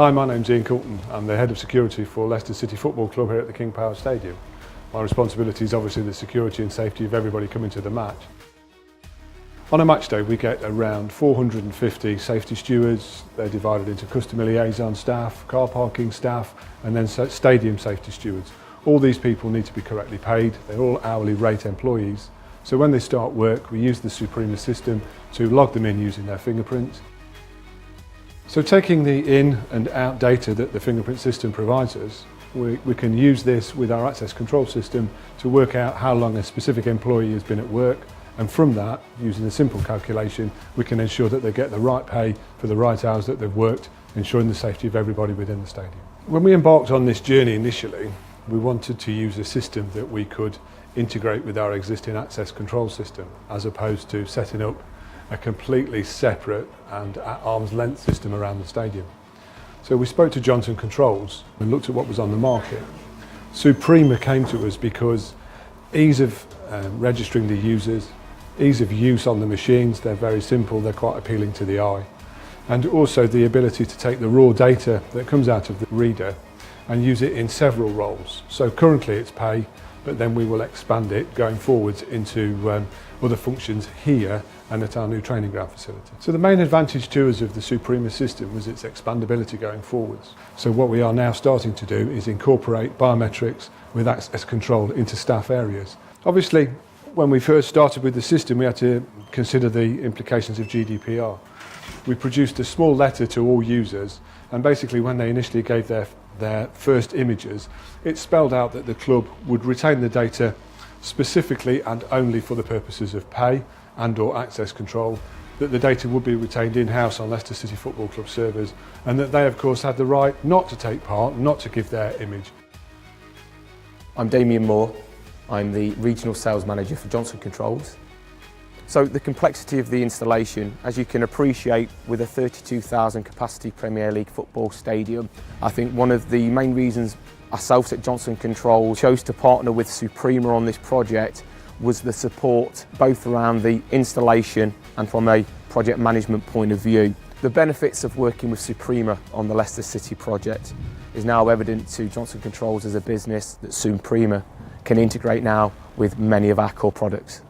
Hi, my name's Ian Coulton. I'm the Head of Security for Leicester City Football Club here at the King Power Stadium. My responsibility is obviously the security and safety of everybody coming to the match. On a match day we get around 450 safety stewards. They're divided into customer liaison staff, car parking staff and then stadium safety stewards. All these people need to be correctly paid. They're all hourly rate employees. So when they start work we use the Suprema system to log them in using their fingerprint. So taking the in and out data that the fingerprint system provides us, we can use this with our access control system to work out how long a specific employee has been at work, and from that, using a simple calculation, we can ensure that they get the right pay for the right hours that they've worked, ensuring the safety of everybody within the stadium. When we embarked on this journey initially, we wanted to use a system that we could integrate with our existing access control system, as opposed to setting up a completely separate and at arm's length system around the stadium. So we spoke to Johnson Controls and looked at what was on the market. Suprema came to us because ease of registering the users, ease of use on the machines, they're very simple, they're quite appealing to the eye, and also the ability to take the raw data that comes out of the reader and use it in several roles. So currently it's pay, but then we will expand it going forwards into other functions here and at our new training ground facility. So the main advantage to us of the Suprema system was its expandability going forwards. So what we are now starting to do is incorporate biometrics with access control into staff areas. Obviously, when we first started with the system, we had to consider the implications of GDPR. We produced a small letter to all users, and basically when they initially gave their first images, it spelled out that the club would retain the data specifically and only for the purposes of pay and or access control, that the data would be retained in-house on Leicester City Football Club servers, and that they of course had the right not to take part, not to give their image. I'm Damien Moore. I'm the Regional Sales Manager for Johnson Controls. So the complexity of the installation, as you can appreciate with a 32,000 capacity Premier League football stadium, I think one of the main reasons ourselves at Johnson Controls chose to partner with Suprema on this project was the support both around the installation and from a project management point of view. The benefits of working with Suprema on the Leicester City project is now evident to Johnson Controls as a business that Suprema can integrate now with many of our core products.